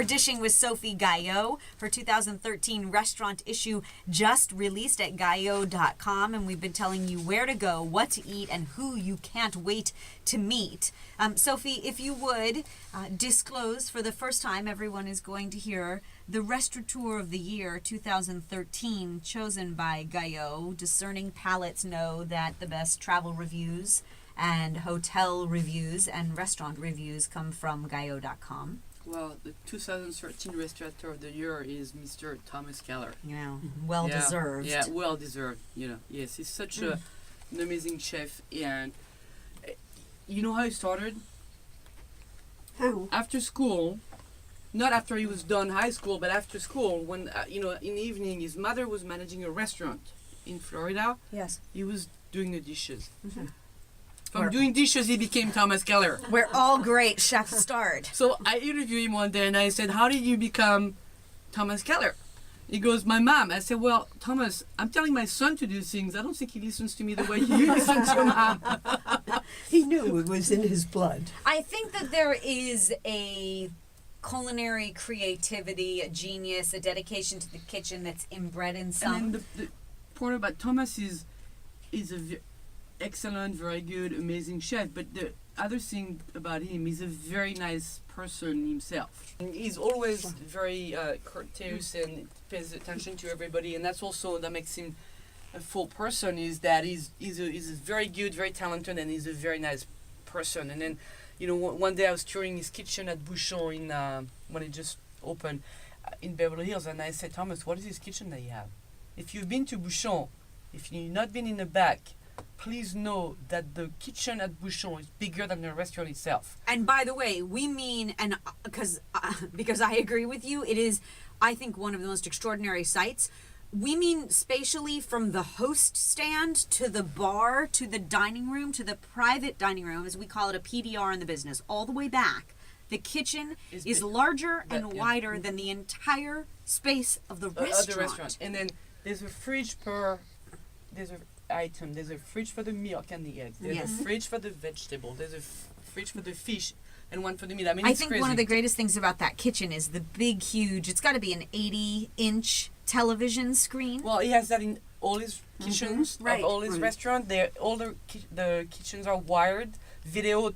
Dishing with Sophie Gayot. Her 2013 restaurant issue just released at Gayot.com, and we've been telling you where to go, what to eat, and who you can't wait to meet. Sophie, if you would disclose for the first time, everyone is going to hear the Restaurateur of the Year 2013, chosen by Gayot. Discerning palates know that the best travel reviews and hotel reviews and restaurant reviews come from Gayot.com. Well, the 2013 Restaurateur of the Year is Mr. Thomas Keller'a. You know, well deserved. Yeah, well deserved. You know, yes, he's such an amazing chef, and you know how he started? How? After school, not after he was done high school, but after school, when in the evening, his mother was managing a restaurant in Florida. Yes. He was doing the dishes. From doing dishes, he became Thomas Keller'a. Where all great chefs start. So I interviewed him one day and I said, "How did you become Thomas Keller'a?" He goes, "My mom." I said, "Well, Thomas, I'm telling my son to do things. I don't think he listens to me the way you listen to your mom." He knew it was in his blood. I think that there is a culinary creativity, a genius, a dedication to the kitchen that's inbred in some. And then the point about Thomas is a excellent, very good, amazing chef. But the other thing about him, he's a very nice person himself. And he's always very courteous and pays attention to everybody. And that's also that makes him a full person. Is that he's very good, very talented, and he's a very nice person. And then, one day I was touring his kitchen at Bouchon when it just opened in Beverly Hills, and I said, "Thomas, what is his kitchen that you have? If you've been to Bouchon, if you've not been in the back, please know that the kitchen at Bouchon is bigger than the restaurant itself." And by the way, we mean, and because I agree with you, it is, I think, one of the most extraordinary sites. We mean spatially from the host stand to the bar to the dining room to the private dining room, as we call it, a PDR in the business, all the way back. The kitchen is larger and wider than the entire space of the restaurant. And then there's a fridge item. There's a fridge for the milk and the eggs. There's a fridge for the vegetable. There's a fridge for the fish, and one for the meat. I mean, I it's think crazy. one of the greatest things about that kitchen is the big, huge. It's got to be an 80-inch television screen. Well, he has that in all his kitchens of all his restaurants. All the kitchens are wired, video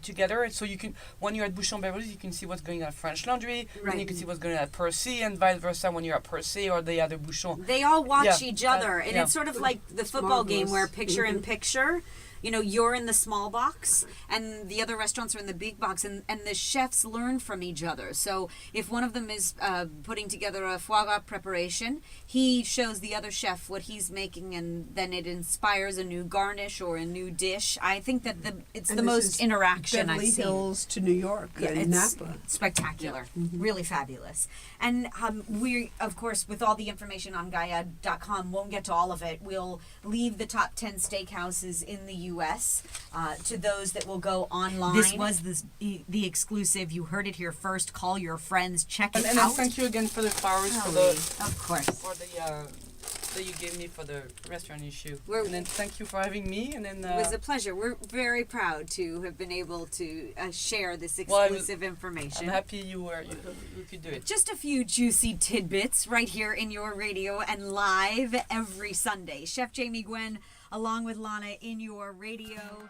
together, so you can, when you're at Bouchon Beverly, you can see what's going on at French Laundry, and you can see what's going on at Percy, and vice versa when you're at Percy or the other Bouchon. They all watch each other, and it's sort of like the football game where picture in picture, you're in the small box and the other restaurants are in the big box, and the chefs learn from each other. So if one of them is putting together a foie gras preparation, he shows the other chef what he's making, and then it inspires a new garnish or a new dish. I think that it's the most interaction I've seen. Beverly Hills to New York and Napa. Spectacular. Really fabulous. And we, of course, with all the information on Gayot.com, won't get to all of it. We'll leave the top 10 steakhouses in the U.S. To those that will go online. This was the exclusive. You heard it here first. Call your friends. Check it And out. thank you again for the flowers Of course. for the that you gave me for the restaurant issue. And then thank you for having me. And then it was a pleasure. We're very proud to have been able to share this exclusive information. I'm happy you could do it. Just a few juicy tidbits right here in your radio and live every Sunday. Chef Jamie Gwen along with Lana in your radio.